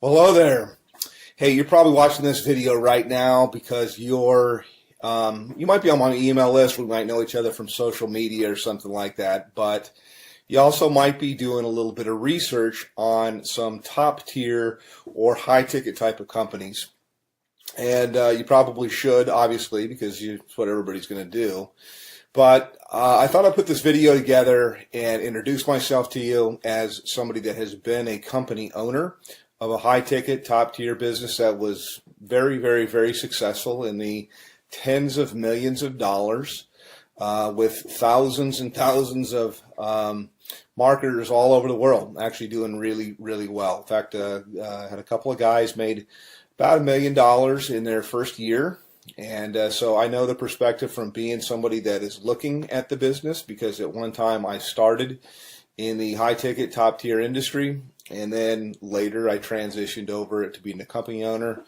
Well, hello there. Hey, you're probably watching this video right now because you might be on my email list. We might know each other from social media or something like that. But you also might be doing a little bit of research on some top tier or high ticket type of companies. And you probably should, obviously, because it's what everybody's going to do. But I thought I'd put this video together and introduce myself to you as somebody that has been a company owner of a high-ticket, top-tier business that was very, very, very successful in the tens of millions of dollars with thousands and thousands of marketers all over the world, actually doing really, really well. In fact, I had a couple of guys made about $1 million in their first year. And so I know the perspective from being somebody that is looking at the business, because at one time I started in the high-ticket, top-tier industry, and then later I transitioned over to being a company owner.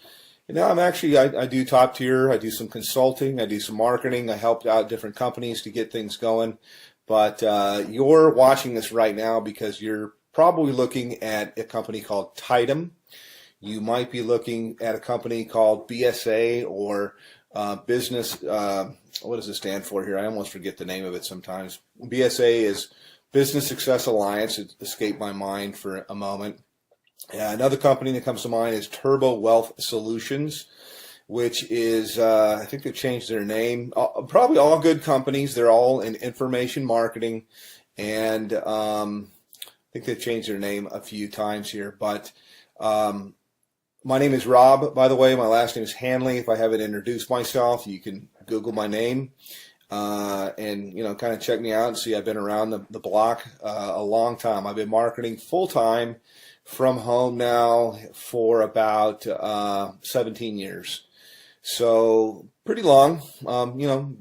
And now I do top tier, I do some consulting, I do some marketing, I helped out different companies to get things going. But you're watching this right now because you're probably looking at a company called Tidem. You might be looking at a company called BSA or business, what does it stand for here? I almost forget the name of it sometimes. BSA is Business Success Alliance. It escaped my mind for a moment. Another company that comes to mind is Turbo Wealth Solutions, which is, I think they've changed their name. Probably all good companies. They're all in information marketing. And I think they've changed their name a few times here. But my name is Rob, by the way. My last name is Hanley. If I haven't introduced myself, you can Google my name. And kind of check me out and see I've been around the block a long time. I've been marketing full-time from home now for about 17 years. So pretty long,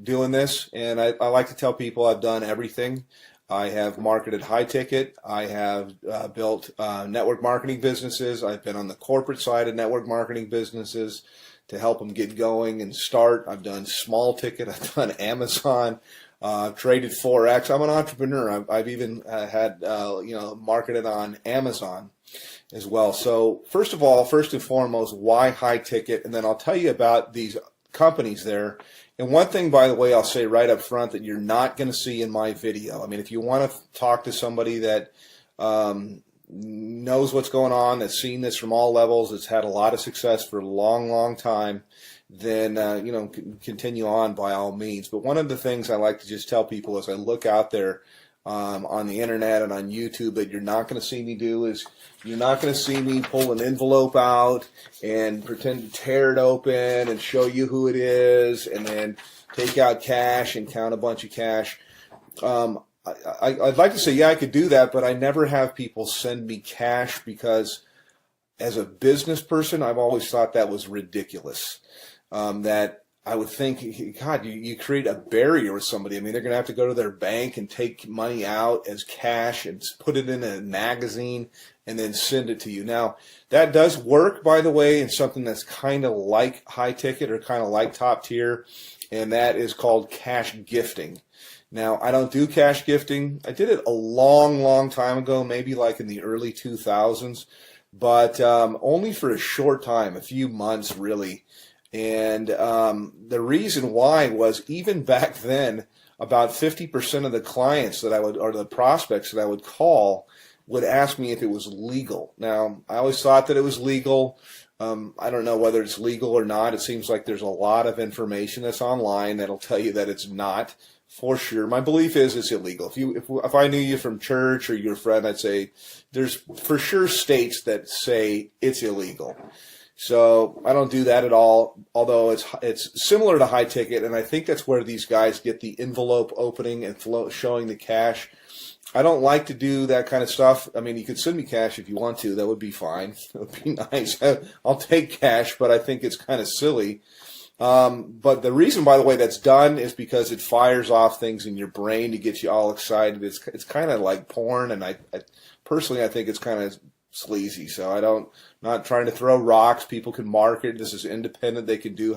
doing this. And I like to tell people I've done everything. I have marketed high ticket. I have built network marketing businesses. I've been on the corporate side of network marketing businesses to help them get going and start. I've done small ticket. I've done Amazon. I've traded Forex. I'm an entrepreneur. I've even had marketed on Amazon as well. So first and foremost, why high ticket? And then I'll tell you about these companies there. And one thing, by the way, I'll say right up front that you're not going to see in my video. I mean, if you want to talk to somebody that knows what's going on, that's seen this from all levels, that's had a lot of success for a long, long time, then, continue on by all means. But one of the things I like to just tell people as I look out there on the internet and on YouTube that you're not going to see me do is you're not going to see me pull an envelope out and pretend to tear it open and show you who it is and then take out cash and count a bunch of cash. I'd like to say, yeah, I could do that, but I never have people send me cash because as a business person, I've always thought that was ridiculous. That I would think, God, you create a barrier with somebody. I mean, they're going to have to go to their bank and take money out as cash and put it in a magazine and then send it to you. Now, that does work, by the way, in something that's kind of like high ticket or kind of like top tier, and that is called cash gifting. Now, I don't do cash gifting. I did it a long, long time ago, maybe like in the early 2000s, but only for a short time, a few months really. And the reason why was even back then, about 50% of the clients that I would, or the prospects that I would call, would ask me if it was legal. Now, I always thought that it was legal. I don't know whether it's legal or not. It seems like there's a lot of information that's online that'll tell you that it's not for sure. My belief is it's illegal. If I knew you from church or you're a friend, I'd say there's for sure states that say it's illegal. So I don't do that at all, although it's similar to high ticket, and I think that's where these guys get the envelope opening and showing the cash. I don't like to do that kind of stuff. I mean, you could send me cash if you want to. That would be fine. That would be nice. I'll take cash, but I think it's kind of silly. But the reason, by the way, that's done is because it fires off things in your brain to get you all excited. It's kind of like porn, and I personally think it's kind of sleazy. So not trying to throw rocks. People can market. This is independent. They can do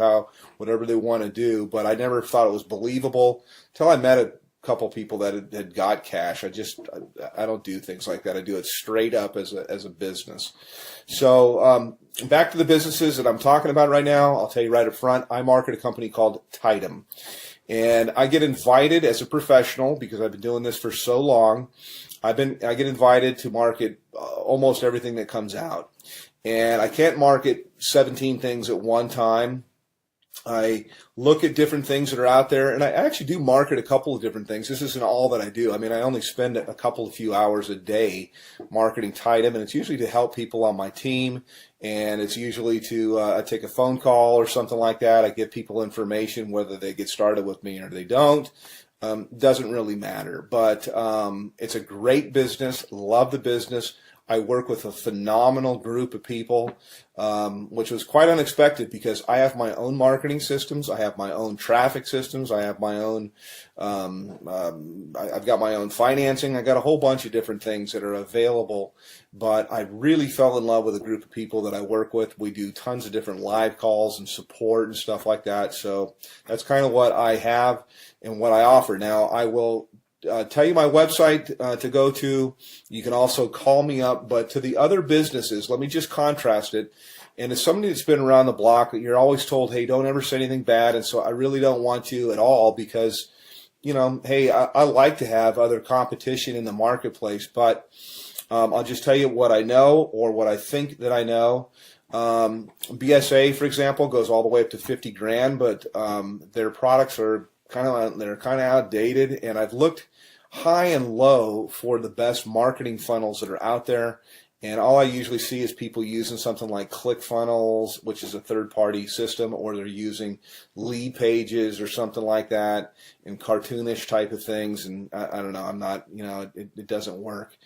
whatever they want to do. But I never thought it was believable until I met a couple people that had got cash. I don't do things like that. I do it straight up as a business. So back to the businesses that I'm talking about right now. I'll tell you right up front, I market a company called Tidem. And I get invited as a professional, because I've been doing this for so long. I get invited to market almost everything that comes out. And I can't market 17 things at one time. I look at different things that are out there, and I actually do market a couple of different things. This isn't all that I do. I mean, I only spend a few hours a day marketing Tidem, and it's usually to help people on my team, and it's usually to I take a phone call or something like that. I give people information, whether they get started with me or they don't. Doesn't really matter, but it's a great business. Love the business. I work with a phenomenal group of people, which was quite unexpected, because I have my own marketing systems. I have my own traffic systems. I have my own, I've got my own financing. I got a whole bunch of different things that are available, but I really fell in love with a group of people that I work with. We do tons of different live calls and support and stuff like that. So that's kind of what I have and what I offer. Now, I will tell you my website to go to. You can also call me up. But to the other businesses, let me just contrast it. And as somebody that's been around the block, you're always told, hey, don't ever say anything bad. And so I really don't want to at all, because, hey, I like to have other competition in the marketplace. But I'll just tell you what I know, or what I think that I know. BSA, for example, goes all the way up to 50 grand, but their products are kind of outdated, and I've looked high and low for the best marketing funnels that are out there, and all I usually see is people using something like ClickFunnels, which is a third-party system, or they're using lead pages or something like that, and cartoonish type of things, and I don't know, I'm not, it doesn't work.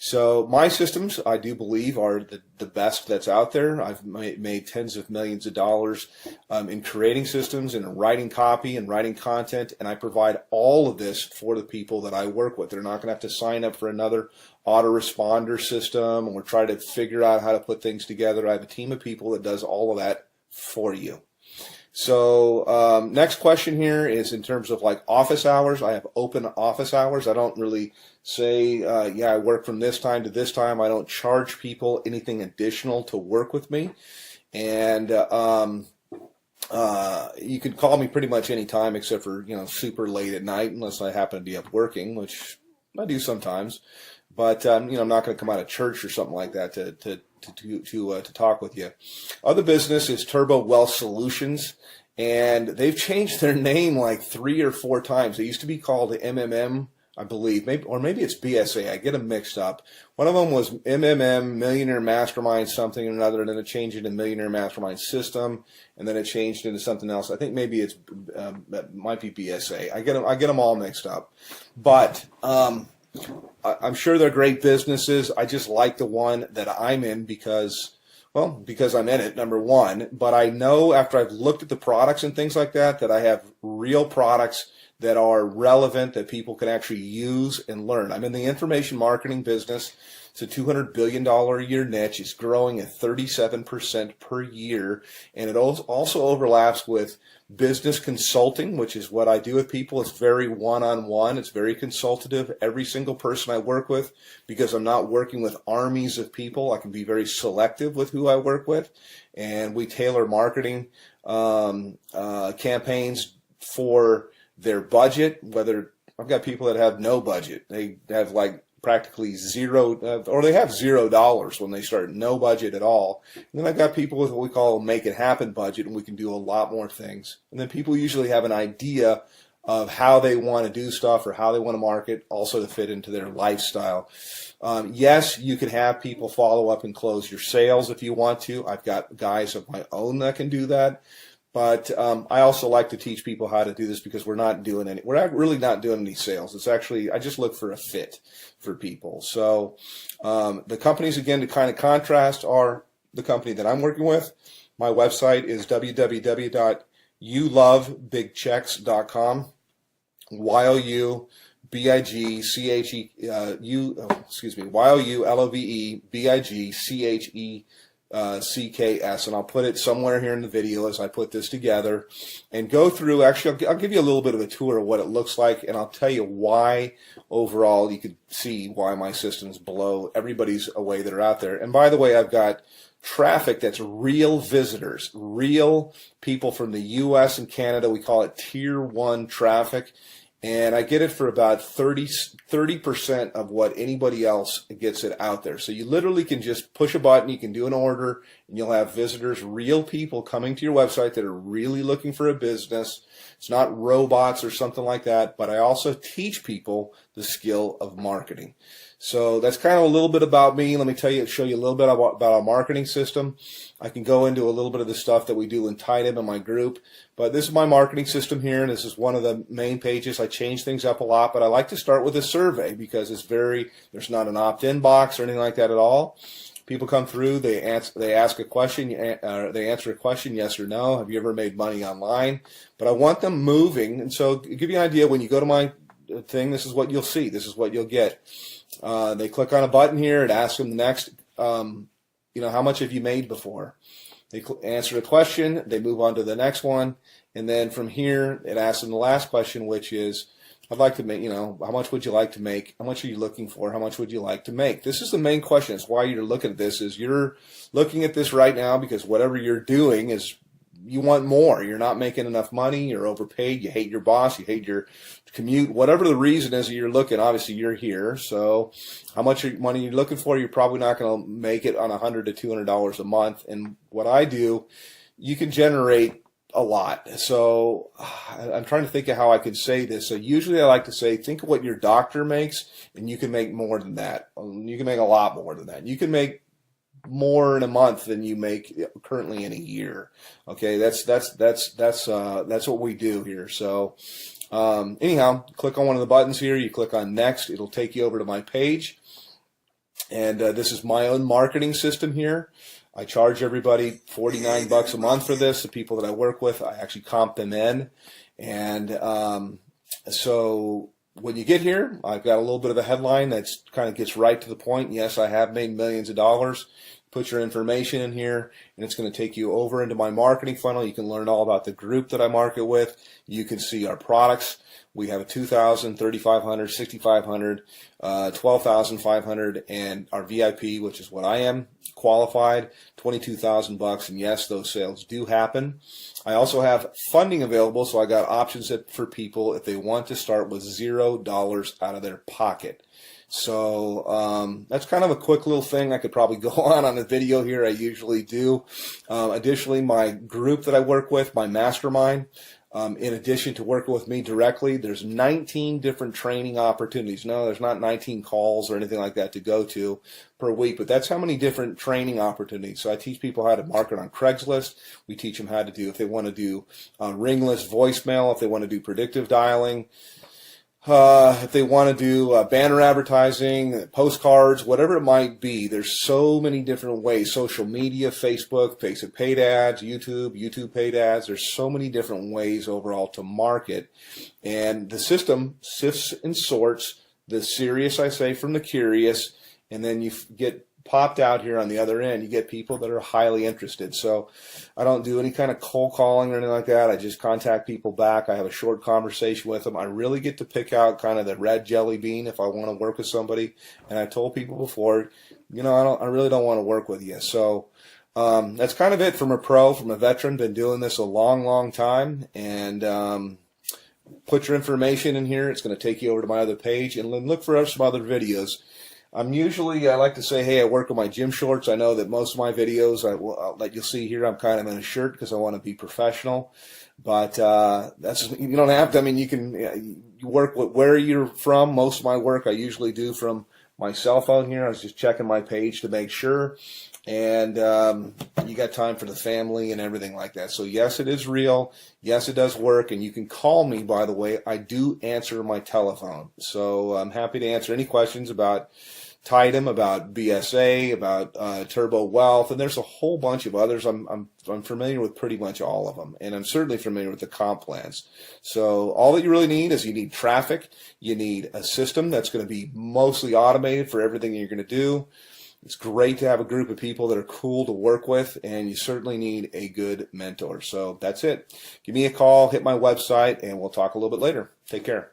So my systems, I do believe, are the best that's out there. I've made tens of millions of dollars in creating systems and in writing copy and writing content, and I provide all of this for the people that I work with. They're not going to have to sign up for another autoresponder system or try to figure out how to put things together. I have a team of people that does all of that for you. So next question here is in terms of like office hours. I have open office hours. I don't really say, I work from this time to this time. I don't charge people anything additional to work with me. And you can call me pretty much any time except for, super late at night, unless I happen to be up working, which I do sometimes. But, I'm not going to come out of church or something like that to talk with you. Other business is Turbo Wealth Solutions, and they've changed their name like 3 or 4 times. They used to be called MMM, I believe, maybe it's BSA. I get them mixed up. One of them was MMM, Millionaire Mastermind something or another, and then it changed into Millionaire Mastermind System, and then it changed into something else. I think maybe it might be BSA. I get them all mixed up, but I'm sure they're great businesses. I just like the one that I'm in because I'm in it, number one. But I know after I've looked at the products and things like that, that I have real products that are relevant, that people can actually use and learn. I'm in the information marketing business. It's a $200 billion a year niche. It's growing at 37% per year. And it also overlaps with business consulting, which is what I do with people. It's very one-on-one. It's very consultative. Every single person I work with, because I'm not working with armies of people, I can be very selective with who I work with. And we tailor marketing campaigns for their budget. Whether I've got people that have no budget. They have like practically zero, or they have $0 when they start, no budget at all. And then I've got people with what we call a make it happen budget, and we can do a lot more things. And then people usually have an idea of how they want to do stuff or how they want to market, also to fit into their lifestyle. Yes, you can have people follow up and close your sales if you want to. I've got guys of my own that can do that. But I also like to teach people how to do this, because we're not really not doing any sales. It's actually, I just look for a fit for people. So the companies, again, to kind of contrast, are the company that I'm working with. My website is www.youlovebigchecks.com. YOULOVEBIGCHE CKS, and I'll put it somewhere here in the video as I put this together and go through. Actually, I'll give you a little bit of a tour of what it looks like, and I'll tell you why overall. You could see why my systems blow everybody's away that are out there. And by the way, I've got traffic that's real visitors, real people from the US and Canada. We call it tier 1 traffic. And I get it for about 30% of what anybody else gets it out there. So you literally can just push a button, you can do an order, and you'll have visitors, real people coming to your website that are really looking for a business. It's not robots or something like that, but I also teach people the skill of marketing. So that's kind of a little bit about me. Let me show you a little bit about our marketing system. I can go into a little bit of the stuff that we do in Tidem in my group, but this is my marketing system here, and this is one of the main pages. I change things up a lot, but I like to start with a survey because there's not an opt-in box or anything like that at all. People come through, they ask a question, they answer a question, yes or no. Have you ever made money online? But I want them moving, and so to give you an idea, when you go to my thing, this is what you'll see. This is what you'll get. They click on a button here. It asks them the next, how much have you made before? They answer the question. They move on to the next one. And then from here, it asks them the last question, which is, I'd like to make, how much would you like to make? How much are you looking for? How much would you like to make? This is the main question. It's why you're looking at this, is you're looking at this right now because whatever you're doing is you want more. You're not making enough money. You're overpaid. You hate your boss. You hate your commute. Whatever the reason is that you're looking, obviously you're here. So how much money you're looking for, you're probably not going to make it on $100 to $200 a month. And what I do, you can generate a lot. So I'm trying to think of how I could say this. So usually I like to say, think of what your doctor makes, and you can make more than that. You can make a lot more than that. You can make more in a month than you make currently in a year. Okay, that's what we do here. So anyhow, click on one of the buttons here. You click on next. It'll take you over to my page. And this is my own marketing system here. I charge everybody $49 a month for this. The people that I work with, I actually comp them in. And so when you get here, I've got a little bit of a headline that kind of gets right to the point. Yes, I have made millions of dollars. Put your information in here, and it's going to take you over into my marketing funnel. You can learn all about the group that I market with. You can see our products. We have a $2,000, $3,500, $6,500, $12,500, and our VIP, which is what I am, qualified, $22,000. And yes, those sales do happen. I also have funding available, so I got options for people if they want to start with $0 out of their pocket. So that's kind of a quick little thing. I could probably go on a video here. I usually do. Additionally, my group that I work with, my mastermind, in addition to working with me directly, there's 19 different training opportunities. No, there's not 19 calls or anything like that to go to per week, but that's how many different training opportunities. So I teach people how to market on Craigslist. We teach them how to do, if they want to do ringless voicemail, if they want to do predictive dialing, if they want to do banner advertising, postcards, whatever it might be. There's so many different ways. Social media, Facebook paid ads, YouTube paid ads. There's so many different ways overall to market. And the system sifts and sorts the serious, I say, from the curious, and then you get popped out here on the other end. You get people that are highly interested. So I don't do any kind of cold calling or anything like that. I just contact people back. I have a short conversation with them. I really get to pick out kind of the red jelly bean if I want to work with somebody. And I told people before, I really don't want to work with you. So that's kind of it from a veteran. Been doing this a long, long time. And put your information in here. It's going to take you over to my other page, and then look for some other videos. I like to say, hey, I work in my gym shorts. I know that most of my videos, that you'll see here, I'm kind of in a shirt because I want to be professional. But you don't have to. I mean, you work with where you're from. Most of my work I usually do from my cell phone here. I was just checking my page to make sure. And you got time for the family and everything like that. So yes, it is real. Yes, it does work. And you can call me, by the way. I do answer my telephone. So I'm happy to answer any questions about Tidem, about BSA, about Turbo Wealth, and there's a whole bunch of others. I'm familiar with pretty much all of them, and I'm certainly familiar with the comp plans. So all that you really need is you need traffic. You need a system that's going to be mostly automated for everything you're going to do. It's great to have a group of people that are cool to work with, and you certainly need a good mentor. So that's it. Give me a call, hit my website, and we'll talk a little bit later. Take care.